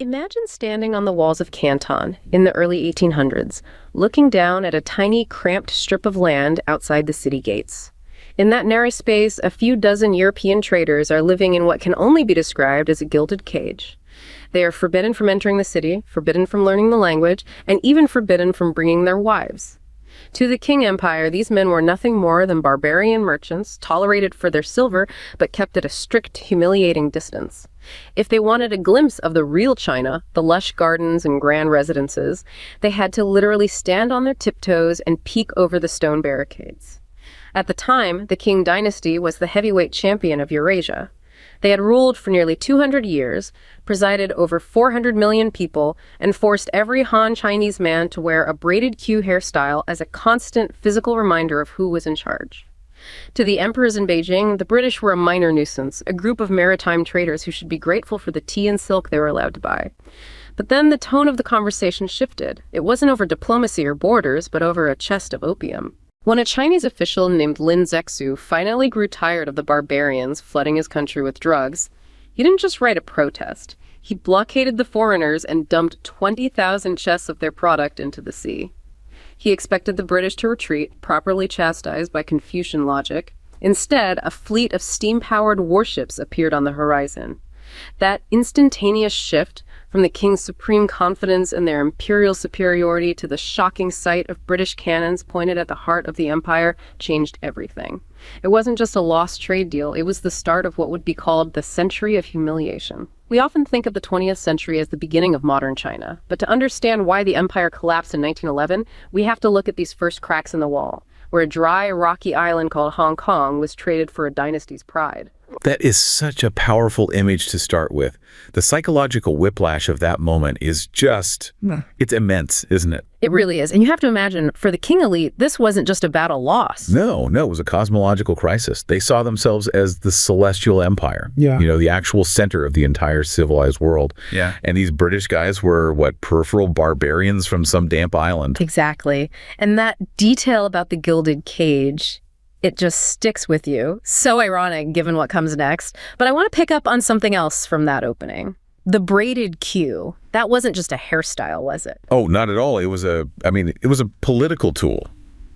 Imagine standing on the walls of Canton in the early 1800s, looking down at a tiny, cramped strip of land outside the city gates. In that narrow space, a few dozen European traders are living in what can only be described as a gilded cage. They are forbidden from entering the city, forbidden from learning the language, and even forbidden from bringing their wives. To the Qing Empire, these men were nothing more than barbarian merchants, tolerated for their silver, but kept at a strict, humiliating distance. If they wanted a glimpse of the real China, the lush gardens and grand residences, they had to literally stand on their tiptoes and peek over the stone barricades. At the time, the Qing Dynasty was the heavyweight champion of Eurasia. They had ruled for nearly 200 years, presided over 400 million people, and forced every Han Chinese man to wear a braided queue hairstyle as a constant physical reminder of who was in charge. To the emperors in Beijing, the British were a minor nuisance, a group of maritime traders who should be grateful for the tea and silk they were allowed to buy. But then the tone of the conversation shifted. It wasn't over diplomacy or borders, but over a chest of opium. When a Chinese official named Lin Zexu finally grew tired of the barbarians flooding his country with drugs, he didn't just write a protest. He blockaded the foreigners and dumped 20,000 chests of their product into the sea. He expected the British to retreat, properly chastised by Confucian logic. Instead, a fleet of steam-powered warships appeared on the horizon. That instantaneous shift from the king's supreme confidence in their imperial superiority to the shocking sight of British cannons pointed at the heart of the empire changed everything. It wasn't just a lost trade deal, it was the start of what would be called the Century of Humiliation. We often think of the 20th century as the beginning of modern China, but to understand why the empire collapsed in 1911, we have to look at these first cracks in the wall, where a dry, rocky island called Hong Kong was traded for a dynasty's pride. That is such a powerful image to start with. The psychological whiplash of that moment is just, it's immense, isn't it? It really is. And you have to imagine, for the Qing elite, this wasn't just a battle loss. No, it was a cosmological crisis. They saw themselves as the celestial empire. Yeah. The actual center of the entire civilized world. Yeah. And these British guys were, peripheral barbarians from some damp island. Exactly. And that detail about the gilded cage, it just sticks with you. So ironic, given what comes next. But I want to pick up on something else from that opening. The braided queue. That wasn't just a hairstyle, was it? Oh, not at all. It was a political tool.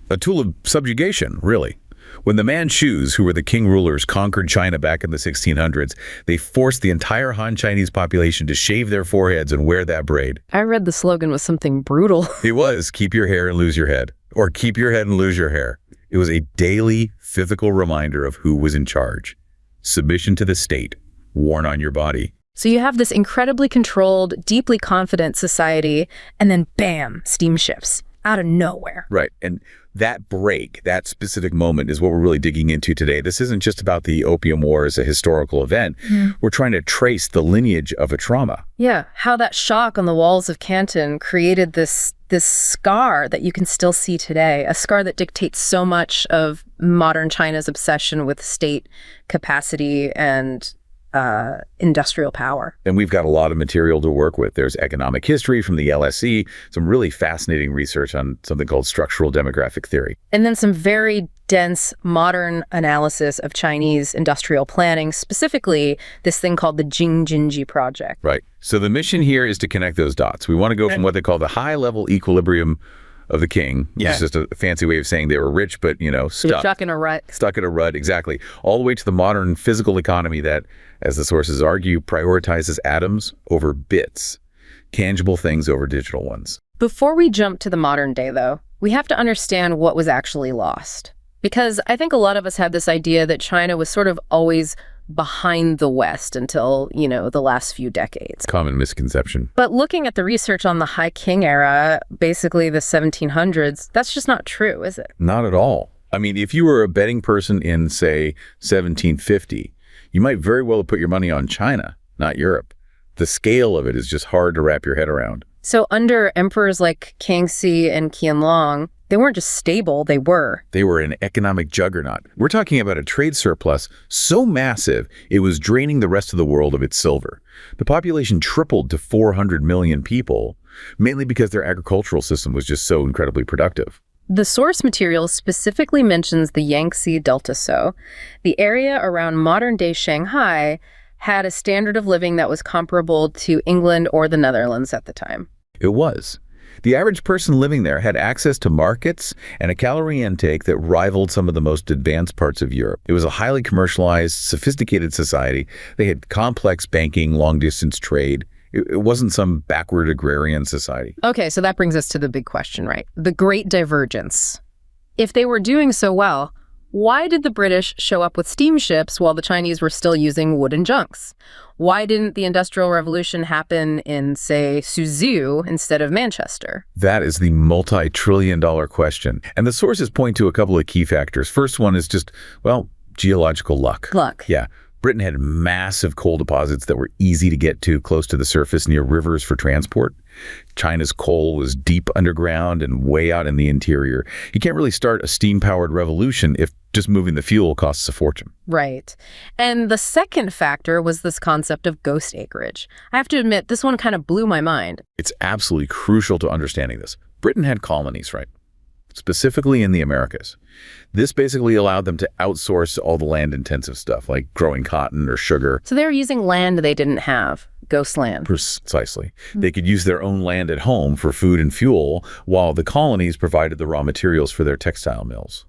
A tool of subjugation, really. When the Manchus, who were the king rulers, conquered China back in the 1600s, they forced the entire Han Chinese population to shave their foreheads and wear that braid. I read the slogan was something brutal. It was, keep your hair and lose your head. Or keep your head and lose your hair. It was a daily physical reminder of who was in charge. Submission to the state, worn on your body. So you have this incredibly controlled, deeply confident society, and then bam, steam shifts out of nowhere. Right. And that break, that specific moment is what we're really digging into today. This isn't just about the Opium Wars, a historical event. We're trying to trace the lineage of a trauma. Yeah, how that shock on the walls of Canton created this scar that you can still see today, a scar that dictates so much of modern China's obsession with state capacity and industrial power. And we've got a lot of material to work with. There's economic history from the LSE, some really fascinating research on something called structural demographic theory. And then some very dense modern analysis of Chinese industrial planning, specifically this thing called the Jing-Jinji project. Right. So the mission here is to connect those dots. We want to go from what they call the high-level equilibrium of the king, which is just a fancy way of saying they were rich, but, Stuck in a rut. Stuck in a rut, exactly. All the way to the modern physical economy that, as the sources argue, prioritizes atoms over bits, tangible things over digital ones. Before we jump to the modern day, though, we have to understand what was actually lost. Because I think a lot of us have this idea that China was sort of always behind the West until, the last few decades. Common misconception. But looking at the research on the High Qing era, basically the 1700s, that's just not true, is it? Not at all. I mean, if you were a betting person in, say, 1750, you might very well have put your money on China, not Europe. The scale of it is just hard to wrap your head around. So under emperors like Kangxi and Qianlong, they weren't just stable, they were. They were an economic juggernaut. We're talking about a trade surplus so massive, it was draining the rest of the world of its silver. The population tripled to 400 million people, mainly because their agricultural system was just so incredibly productive. The source material specifically mentions the Yangtze Delta Tso, the area around modern-day Shanghai, had a standard of living that was comparable to England or the Netherlands at the time. It was. The average person living there had access to markets and a calorie intake that rivaled some of the most advanced parts of Europe. It was a highly commercialized, sophisticated society. They had complex banking, long-distance trade. It wasn't some backward agrarian society. Okay, so that brings us to the big question, right? The Great Divergence. If they were doing so well, why did the British show up with steamships while the Chinese were still using wooden junks? Why didn't the Industrial Revolution happen in, say, Suzhou instead of Manchester? That is the multi-trillion-dollar question. And the sources point to a couple of key factors. First one is just, well, geological luck. Luck. Yeah. Britain had massive coal deposits that were easy to get to close to the surface near rivers for transport. China's coal was deep underground and way out in the interior. You can't really start a steam-powered revolution if just moving the fuel costs a fortune. Right. And the second factor was this concept of ghost acreage. I have to admit, this one kind of blew my mind. It's absolutely crucial to understanding this. Britain had colonies, right? Specifically in the Americas. This basically allowed them to outsource all the land-intensive stuff, like growing cotton or sugar. So they were using land they didn't have, ghost land. Precisely. They could use their own land at home for food and fuel, while the colonies provided the raw materials for their textile mills.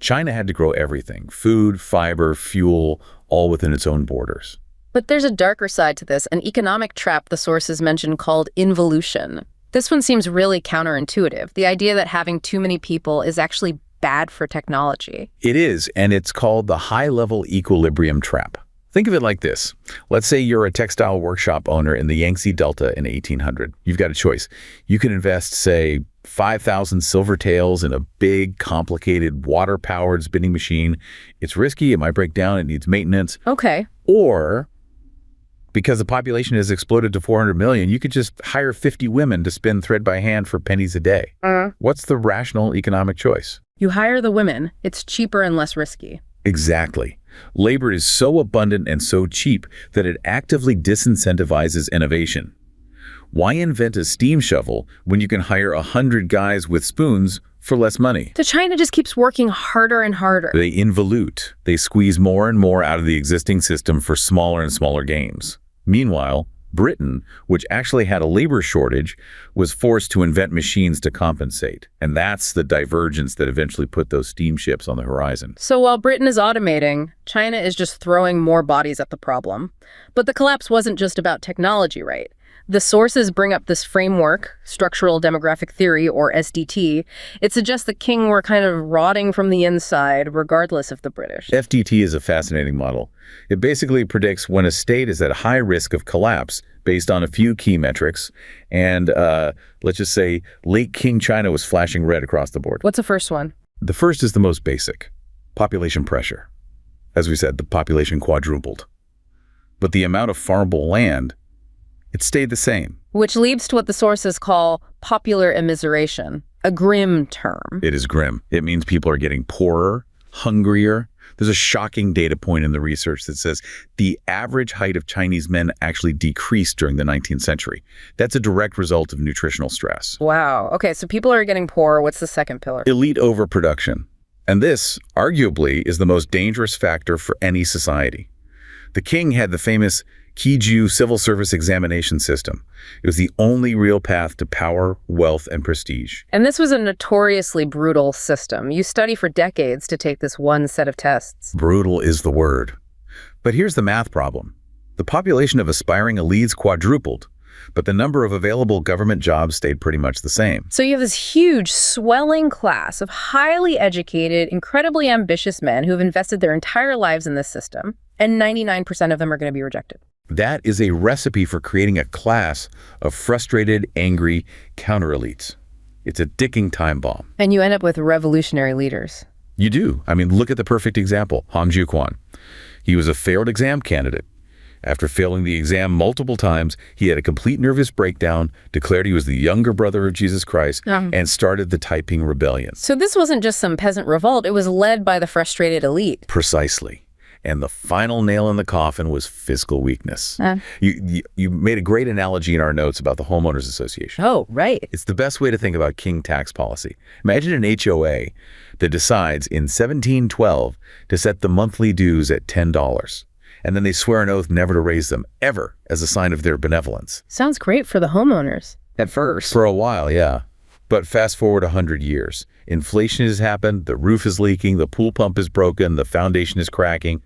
China had to grow everything, food, fiber, fuel, all within its own borders. But there's a darker side to this, an economic trap the sources mention called involution. This one seems really counterintuitive, the idea that having too many people is actually bad for technology. It is, and it's called the high-level equilibrium trap. Think of it like this. Let's say you're a textile workshop owner in the Yangtze Delta in 1800. You've got a choice. You can invest, say, 5,000 silver taels in a big, complicated, water-powered spinning machine. It's risky, it might break down, it needs maintenance. Okay. Or, because the population has exploded to 400 million, you could just hire 50 women to spin thread by hand for pennies a day. What's the rational economic choice? You hire the women. It's cheaper and less risky. Exactly. Labor is so abundant and so cheap that it actively disincentivizes innovation. Why invent a steam shovel when you can hire 100 guys with spoons for less money? So China just keeps working harder and harder. They involute. They squeeze more and more out of the existing system for smaller and smaller gains. Meanwhile, Britain, which actually had a labor shortage, was forced to invent machines to compensate. And that's the divergence that eventually put those steamships on the horizon. So while Britain is automating, China is just throwing more bodies at the problem. But the collapse wasn't just about technology, right? The sources bring up this framework, structural demographic theory, or SDT. It suggests the Qing were kind of rotting from the inside, regardless of the British. FDT is a fascinating model. It basically predicts when a state is at high risk of collapse based on a few key metrics. And let's just say late Qing China was flashing red across the board. What's the first one? The first is the most basic. Population pressure. As we said, the population quadrupled. But the amount of farmable land, it stayed the same. Which leads to what the sources call popular immiseration, a grim term. It is grim. It means people are getting poorer, hungrier. There's a shocking data point in the research that says the average height of Chinese men actually decreased during the 19th century. That's a direct result of nutritional stress. Wow. Okay, so people are getting poorer. What's the second pillar? Elite overproduction. And this, arguably, is the most dangerous factor for any society. The Qing had the famous Qiju civil service examination system. It was the only real path to power, wealth, and prestige. And this was a notoriously brutal system. You study for decades to take this one set of tests. Brutal is the word. But here's the math problem. The population of aspiring elites quadrupled, but the number of available government jobs stayed pretty much the same. So you have this huge, swelling class of highly educated, incredibly ambitious men who have invested their entire lives in this system, and 99% of them are going to be rejected. That is a recipe for creating a class of frustrated, angry counter-elites. It's a ticking time bomb. And you end up with revolutionary leaders. You do. I mean, look at the perfect example, Han Jiuquan. He was a failed exam candidate. After failing the exam multiple times, he had a complete nervous breakdown, declared he was the younger brother of Jesus Christ, and started the Taiping Rebellion. So this wasn't just some peasant revolt. It was led by the frustrated elite. Precisely. And the final nail in the coffin was fiscal weakness. You made a great analogy in our notes about the Homeowners Association. Oh, right. It's the best way to think about Qing tax policy. Imagine an HOA that decides in 1712 to set the monthly dues at $10. and then they swear an oath never to raise them, ever, as a sign of their benevolence. Sounds great for the homeowners. At first. For a while, yeah. But fast forward 100 years. Inflation has happened, the roof is leaking, the pool pump is broken, the foundation is cracking.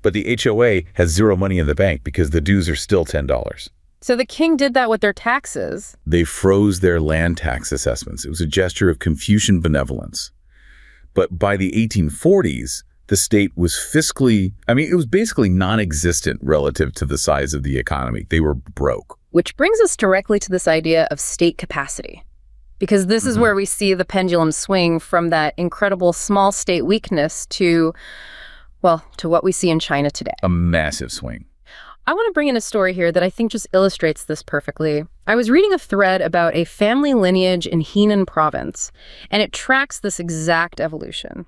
But the HOA has zero money in the bank because the dues are still $10. So the king did that with their taxes. They froze their land tax assessments. It was a gesture of Confucian benevolence. But by the 1840s, the state was fiscally, it was basically non-existent relative to the size of the economy. They were broke. Which brings us directly to this idea of state capacity. Because this is where we see the pendulum swing from that incredible small state weakness to what we see in China today. A massive swing. I want to bring in a story here that I think just illustrates this perfectly. I was reading a thread about a family lineage in Henan province, and it tracks this exact evolution.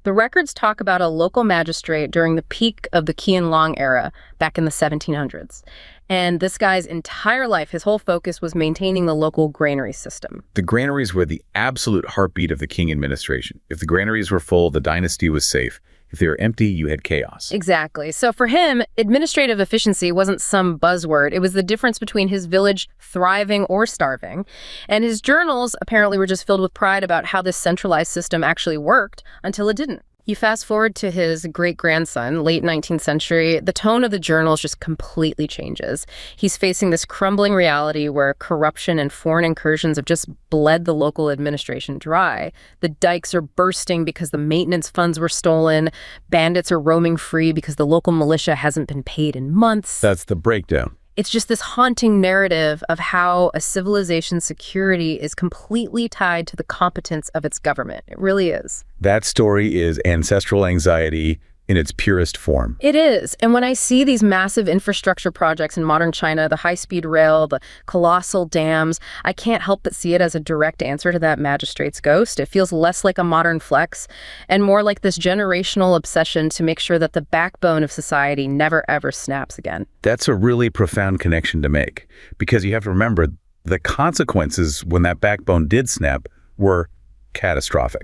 The records talk about a local magistrate during the peak of the Qianlong era back in the 1700s. And this guy's entire life, his whole focus was maintaining the local granary system. The granaries were the absolute heartbeat of the Qing administration. If the granaries were full, the dynasty was safe. If they were empty, you had chaos. Exactly. So for him, administrative efficiency wasn't some buzzword. It was the difference between his village thriving or starving. And his journals apparently were just filled with pride about how this centralized system actually worked until it didn't. You fast forward to his great-grandson, late 19th century, the tone of the journals just completely changes. He's facing this crumbling reality where corruption and foreign incursions have just bled the local administration dry. The dikes are bursting because the maintenance funds were stolen. Bandits are roaming free because the local militia hasn't been paid in months. That's the breakdown. It's just this haunting narrative of how a civilization's security is completely tied to the competence of its government. It really is. That story is ancestral anxiety in its purest form. It is. And when I see these massive infrastructure projects in modern China, the high-speed rail, the colossal dams, I can't help but see it as a direct answer to that magistrate's ghost. It feels less like a modern flex and more like this generational obsession to make sure that the backbone of society never, ever snaps again. That's a really profound connection to make, because you have to remember the consequences when that backbone did snap were catastrophic.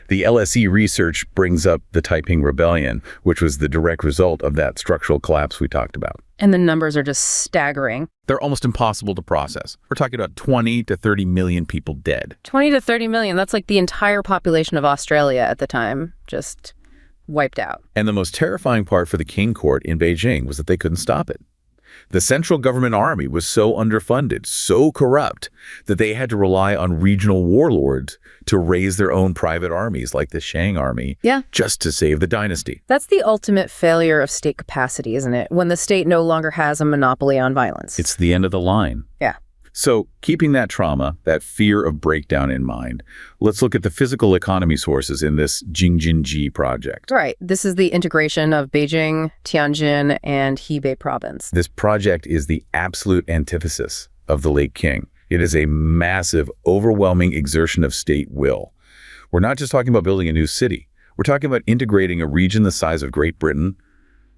The LSE research brings up the Taiping Rebellion, which was the direct result of that structural collapse we talked about. And the numbers are just staggering. They're almost impossible to process. We're talking about 20 to 30 million people dead. 20 to 30 million, that's like the entire population of Australia at the time, just wiped out. And the most terrifying part for the Qing court in Beijing was that they couldn't stop it. The central government army was so underfunded, so corrupt, that they had to rely on regional warlords to raise their own private armies, like the Shang army, just to save the dynasty. That's the ultimate failure of state capacity, isn't it? When the state no longer has a monopoly on violence. It's the end of the line. Yeah. So, keeping that trauma, that fear of breakdown in mind, let's look at the physical economy sources in this Jingjinji project. Right. This is the integration of Beijing, Tianjin, and Hebei province. This project is the absolute antithesis of the late Qing. It is a massive, overwhelming exertion of state will. We're not just talking about building a new city. We're talking about integrating a region the size of Great Britain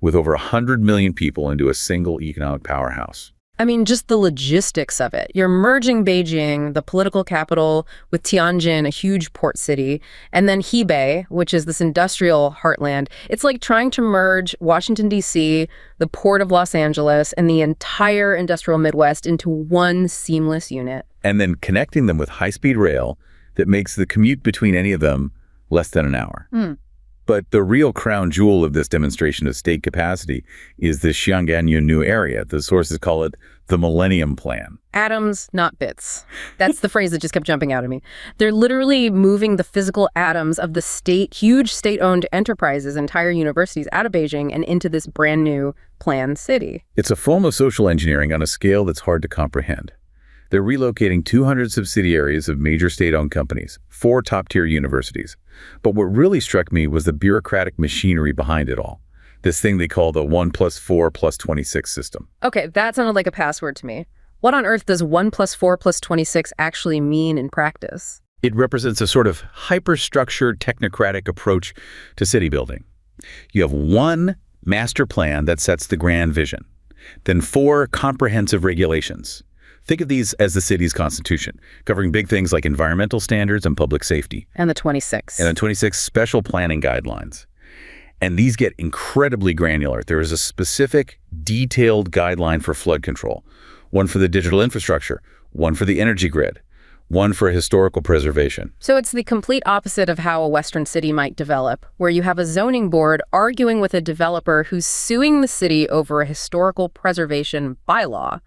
with over 100 million people into a single economic powerhouse. I mean, just the logistics of it. You're merging Beijing, the political capital, with Tianjin, a huge port city, and then Hebei, which is this industrial heartland. It's like trying to merge Washington, D.C., the port of Los Angeles, and the entire industrial Midwest into one seamless unit. And then connecting them with high-speed rail that makes the commute between any of them less than an hour. But the real crown jewel of this demonstration of state capacity is the Xianganyunu area. The sources call it the Millennium Plan. Atoms, not bits. That's the phrase that just kept jumping out at me. They're literally moving the physical atoms of the huge state-owned enterprises, entire universities, out of Beijing and into this brand new planned city. It's a form of social engineering on a scale that's hard to comprehend. They're relocating 200 subsidiaries of major state-owned companies, 4 top-tier universities. But what really struck me was the bureaucratic machinery behind it all. This thing they call the 1 + 4 + 26 system. Okay, that sounded like a password to me. What on earth does 1 + 4 + 26 actually mean in practice? It represents a sort of hyper-structured technocratic approach to city building. You have one master plan that sets the grand vision, then 4 comprehensive regulations. Think of these as the city's constitution, covering big things like environmental standards and public safety. And the 26. And the 26 special planning guidelines. And these get incredibly granular. There is a specific, detailed guideline for flood control, one for the digital infrastructure, one for the energy grid, one for historical preservation. So it's the complete opposite of how a Western city might develop, where you have a zoning board arguing with a developer who's suing the city over a historical preservation bylaw.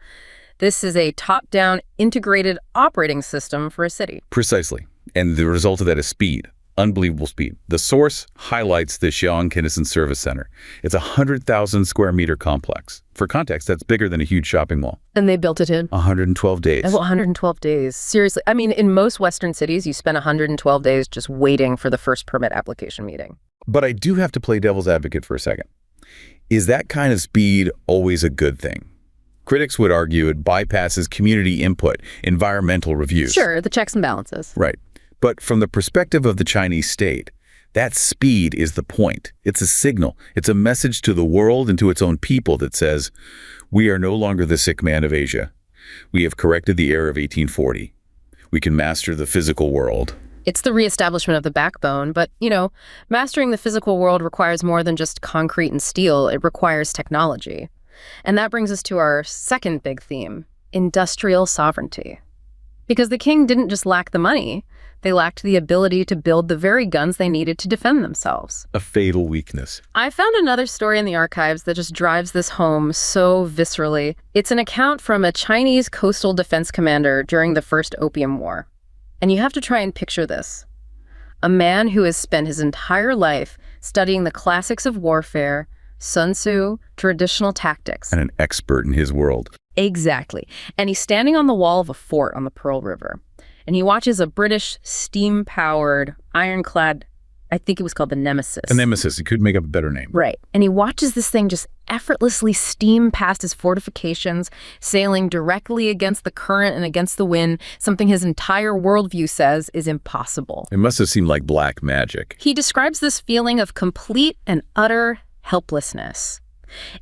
This is a top-down integrated operating system for a city. Precisely. And the result of that is speed. Unbelievable speed. The source highlights the Xi'an Kinnison Service Center. It's a 100,000 square meter complex. For context, that's bigger than a huge shopping mall. And they built it in? 112 days. Well, 112 days. Seriously. I mean, in most Western cities, you spend 112 days just waiting for the first permit application meeting. But I do have to play devil's advocate for a second. Is that kind of speed always a good thing? Critics would argue it bypasses community input, environmental reviews. Sure, the checks and balances. Right. But from the perspective of the Chinese state, that speed is the point. It's a signal. It's a message to the world and to its own people that says, we are no longer the sick man of Asia. We have corrected the error of 1840. We can master the physical world. It's the reestablishment of the backbone, but, mastering the physical world requires more than just concrete and steel. It requires technology. And that brings us to our second big theme, industrial sovereignty. Because the king didn't just lack the money, they lacked the ability to build the very guns they needed to defend themselves. A fatal weakness. I found another story in the archives that just drives this home so viscerally. It's an account from a Chinese coastal defense commander during the First Opium War. And you have to try and picture this. A man who has spent his entire life studying the classics of warfare, Sun Tzu, traditional tactics. And an expert in his world. Exactly. And he's standing on the wall of a fort on the Pearl River. And he watches a British steam-powered, ironclad, I think it was called the Nemesis. The Nemesis. It could make up a better name. Right. And he watches this thing just effortlessly steam past his fortifications, sailing directly against the current and against the wind, something his entire worldview says is impossible. It must have seemed like black magic. He describes this feeling of complete and utter helplessness.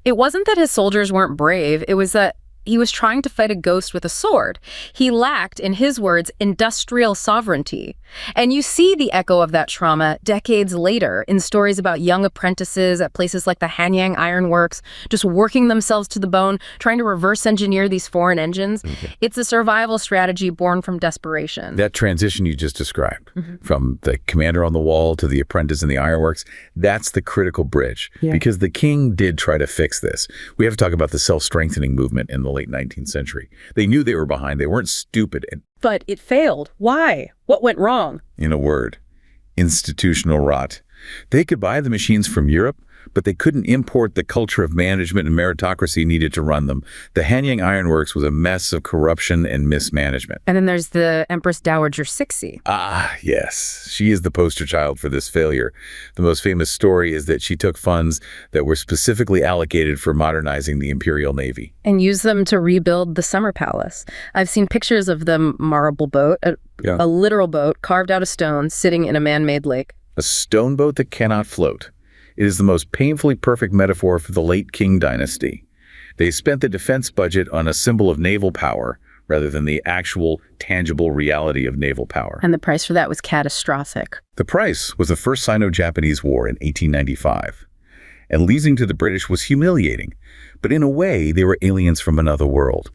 It wasn't that his soldiers weren't brave, it was that he was trying to fight a ghost with a sword. He lacked, in his words, industrial sovereignty. And you see the echo of that trauma decades later in stories about young apprentices at places like the Hanyang Iron Works, just working themselves to the bone, trying to reverse engineer these foreign engines. Okay. It's a survival strategy born from desperation. That transition you just described, from the commander on the wall to the apprentice in the ironworks, that's the critical bridge. Yeah. Because the king did try to fix this. We have to talk about the self-strengthening movement in the late 19th century. They knew they were behind. They weren't stupid. But it failed. Why? What went wrong? In a word, institutional rot. They could buy the machines from Europe, but they couldn't import the culture of management and meritocracy needed to run them. The Hanyang Ironworks was a mess of corruption and mismanagement. And then there's the Empress Dowager Cixi. Ah, yes. She is the poster child for this failure. The most famous story is that she took funds that were specifically allocated for modernizing the Imperial Navy. And used them to rebuild the Summer Palace. I've seen pictures of the marble boat, a literal boat carved out of stone sitting in a man-made lake. A stone boat that cannot float. It is the most painfully perfect metaphor for the late Qing Dynasty. They spent the defense budget on a symbol of naval power rather than the actual, tangible reality of naval power. And the price for that was catastrophic. The price was the First Sino-Japanese War in 1895. And losing to the British was humiliating. But in a way, they were aliens from another world.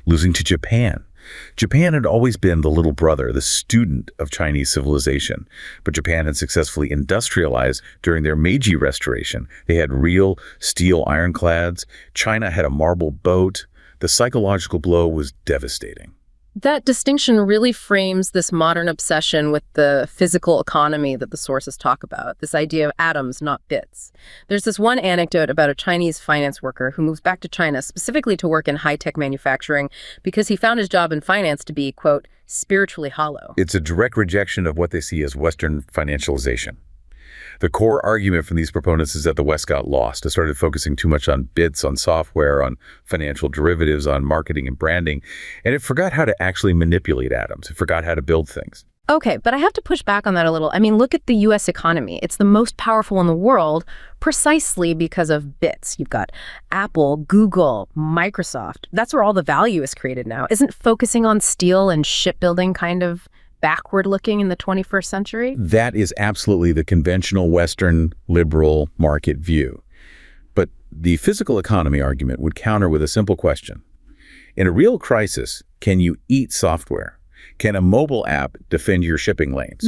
Losing to Japan. Japan had always been the little brother, the student of Chinese civilization. But Japan had successfully industrialized during their Meiji Restoration. They had real steel ironclads. China had a marble boat. The psychological blow was devastating. That distinction really frames this modern obsession with the physical economy that the sources talk about, this idea of atoms, not bits. There's this one anecdote about a Chinese finance worker who moves back to China specifically to work in high-tech manufacturing because he found his job in finance to be, quote, spiritually hollow. It's a direct rejection of what they see as Western financialization. The core argument from these proponents is that the West got lost. It started focusing too much on bits, on software, on financial derivatives, on marketing and branding, and it forgot how to actually manipulate atoms. It forgot how to build things. Okay, but I have to push back on that a little. I mean, look at the U.S. economy. It's the most powerful in the world precisely because of bits. You've got Apple, Google, Microsoft. That's where all the value is created now. Isn't focusing on steel and shipbuilding kind of backward-looking in the 21st century? That is absolutely the conventional Western liberal market view. But the physical economy argument would counter with a simple question. In a real crisis, can you eat software? Can a mobile app defend your shipping lanes?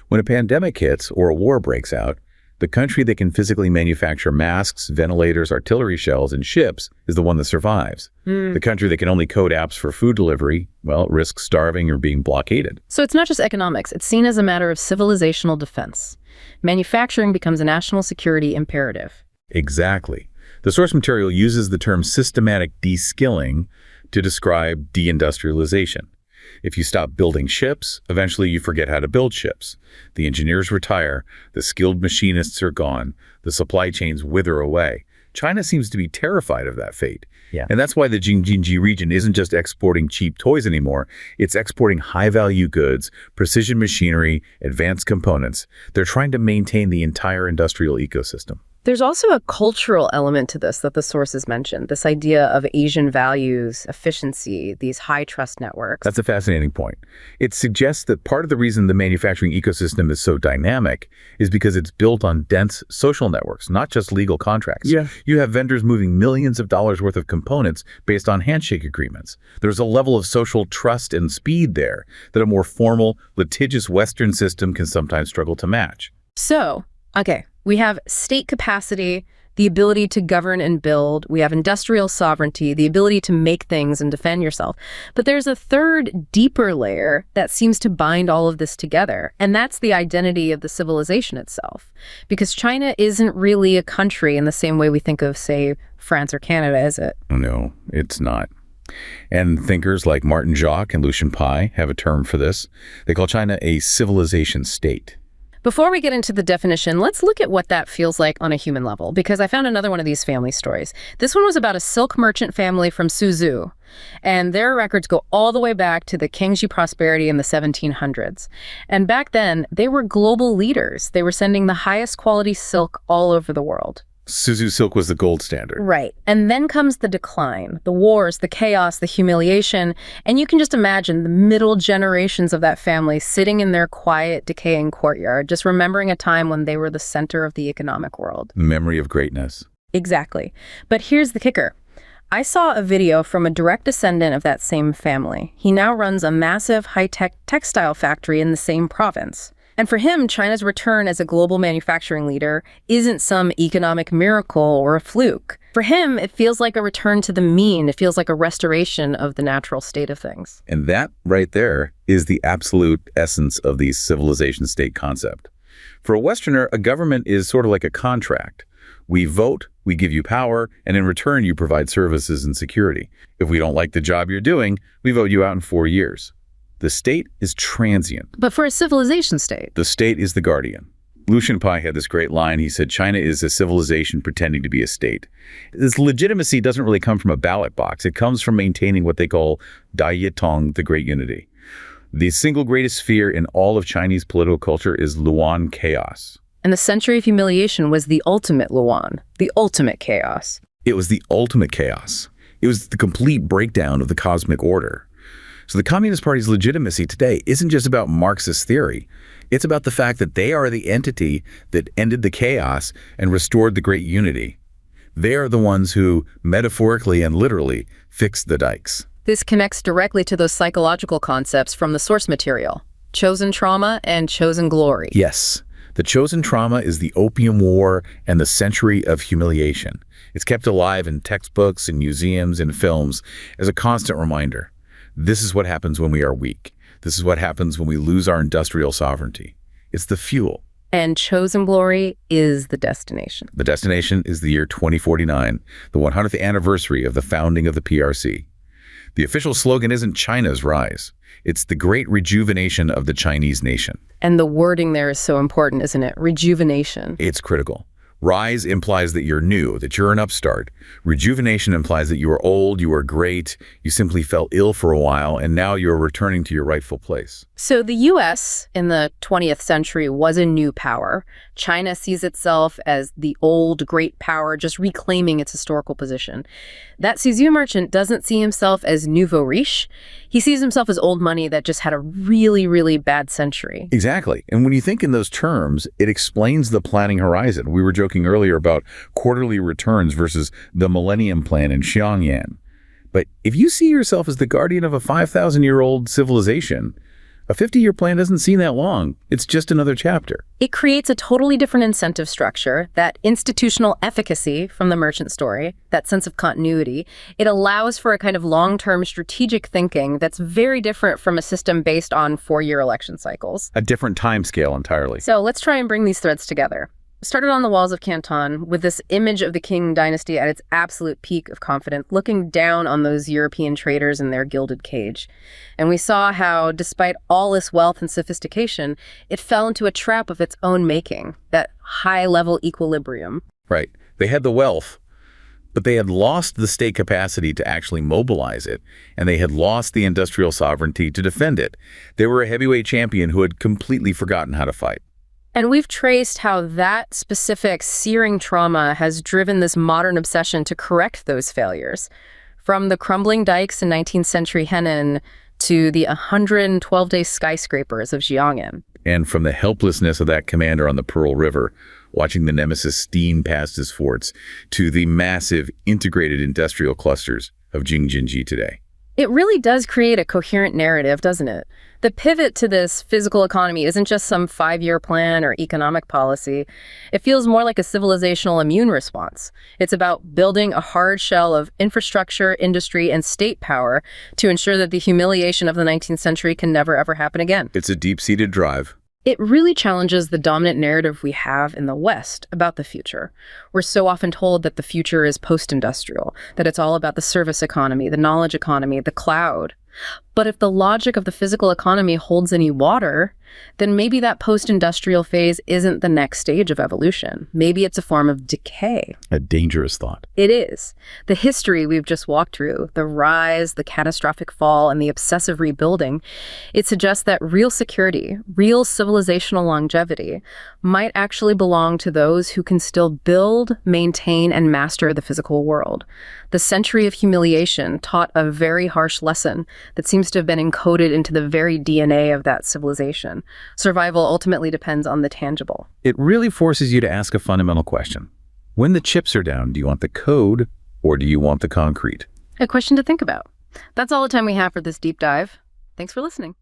When a pandemic hits or a war breaks out, the country that can physically manufacture masks, ventilators, artillery shells, and ships is the one that survives. The country that can only code apps for food delivery, well, risks starving or being blockaded. So it's not just economics. It's seen as a matter of civilizational defense. Manufacturing becomes a national security imperative. Exactly. The source material uses the term systematic de-skilling to describe deindustrialization. If you stop building ships, eventually you forget how to build ships. The engineers retire, the skilled machinists are gone, the supply chains wither away. China seems to be terrified of that fate. And that's why the Xinjiang region isn't just exporting cheap toys anymore. It's exporting high-value goods, precision machinery, advanced components. They're trying to maintain the entire industrial ecosystem. There's also a cultural element to this that the sources mentioned, this idea of Asian values, efficiency, these high-trust networks. That's a fascinating point. It suggests that part of the reason the manufacturing ecosystem is so dynamic is because it's built on dense social networks, not just legal contracts. You have vendors moving millions of dollars worth of components based on handshake agreements. There's a level of social trust and speed there that a more formal, litigious Western system can sometimes struggle to match. So, okay. We have state capacity, the ability to govern and build. We have industrial sovereignty, the ability to make things and defend yourself. But there's a third, deeper layer that seems to bind all of this together, and that's the identity of the civilization itself. Because China isn't really a country in the same way we think of, say, France or Canada, is it? No, it's not. And thinkers like Martin Jacques and Lucian Pai have a term for this. They call China a civilization state. Before we get into the definition, let's look at what that feels like on a human level, because I found another one of these family stories. This one was about a silk merchant family from Suzhou, and their records go all the way back to the Qingji prosperity in the 1700s. And back then, they were global leaders. They were sending the highest quality silk all over the world. Suzhou silk was the gold standard. Right. And then comes the decline, the wars, the chaos, the humiliation. And you can just imagine the middle generations of that family sitting in their quiet, decaying courtyard, just remembering a time when they were the center of the economic world. Memory of greatness. Exactly. But here's the kicker. I saw a video from a direct descendant of that same family. He now runs a massive high-tech textile factory in the same province. And for him, China's return as a global manufacturing leader isn't some economic miracle or a fluke. For him, it feels like a return to the mean. It feels like a restoration of the natural state of things. And that right there is the absolute essence of the civilization state concept. For a Westerner, a government is sort of like a contract. We vote, we give you power, and in return, you provide services and security. If we don't like the job you're doing, we vote you out in 4 years. The state is transient. But for a civilization state, the state is the guardian. Lucian Pai had this great line. He said, China is a civilization pretending to be a state. This legitimacy doesn't really come from a ballot box. It comes from maintaining what they call Dai Yi Tong, the great unity. The single greatest fear in all of Chinese political culture is Luan chaos. And the Century of Humiliation was the ultimate Luan, the ultimate chaos. It was the ultimate chaos. It was the complete breakdown of the cosmic order. So the Communist Party's legitimacy today isn't just about Marxist theory. It's about the fact that they are the entity that ended the chaos and restored the great unity. They are the ones who, metaphorically and literally, fixed the dikes. This connects directly to those psychological concepts from the source material, chosen trauma and chosen glory. Yes. The chosen trauma is the Opium War and the Century of Humiliation. It's kept alive in textbooks and museums and films as a constant reminder. This is what happens when we are weak. This is what happens when we lose our industrial sovereignty. It's the fuel. And chosen glory is the destination. The destination is the year 2049, the 100th anniversary of the founding of the PRC. The official slogan isn't China's rise. It's the great rejuvenation of the Chinese nation. And the wording there is so important, isn't it? Rejuvenation. It's critical. Rise implies that you're new, that you're an upstart. Rejuvenation implies that you are old, you are great, you simply fell ill for a while, and now you're returning to your rightful place. So the U.S. in the 20th century was a new power. China sees itself as the old great power, just reclaiming its historical position. That Suzhou merchant doesn't see himself as nouveau riche. He sees himself as old money that just had a really, really bad century. Exactly. And when you think in those terms, it explains the planning horizon. We were joking earlier about quarterly returns versus the Millennium Plan in Xiangyan. But if you see yourself as the guardian of a 5,000-year-old civilization, a 50-year plan doesn't seem that long. It's just another chapter. It creates a totally different incentive structure, that institutional efficacy from the merchant story, that sense of continuity. It allows for a kind of long-term strategic thinking that's very different from a system based on 4-year election cycles. A different time scale entirely. So let's try and bring these threads together. Started on the walls of Canton with this image of the Qing Dynasty at its absolute peak of confidence, looking down on those European traders in their gilded cage. And we saw how, despite all this wealth and sophistication, it fell into a trap of its own making, that high-level equilibrium. Right. They had the wealth, but they had lost the state capacity to actually mobilize it, and they had lost the industrial sovereignty to defend it. They were a heavyweight champion who had completely forgotten how to fight. And we've traced how that specific searing trauma has driven this modern obsession to correct those failures. From the crumbling dikes in 19th century Henan to the 112-day skyscrapers of Xiang'an. And from the helplessness of that commander on the Pearl River, watching the nemesis steam past his forts, to the massive integrated industrial clusters of Jing-Jinji today. It really does create a coherent narrative, doesn't it? The pivot to this physical economy isn't just some 5-year plan or economic policy. It feels more like a civilizational immune response. It's about building a hard shell of infrastructure, industry, and state power to ensure that the humiliation of the 19th century can never, ever happen again. It's a deep-seated drive. It really challenges the dominant narrative we have in the West about the future. We're so often told that the future is post-industrial, that it's all about the service economy, the knowledge economy, the cloud. But if the logic of the physical economy holds any water, then maybe that post-industrial phase isn't the next stage of evolution. Maybe it's a form of decay. A dangerous thought. It is. The history we've just walked through, the rise, the catastrophic fall, and the obsessive rebuilding, it suggests that real security, real civilizational longevity, might actually belong to those who can still build, maintain, and master the physical world. The Century of Humiliation taught a very harsh lesson that seems to have been encoded into the very DNA of that civilization. Survival ultimately depends on the tangible. It really forces you to ask a fundamental question. When the chips are down, do you want the code or do you want the concrete? A question to think about. That's all the time we have for this deep dive. Thanks for listening.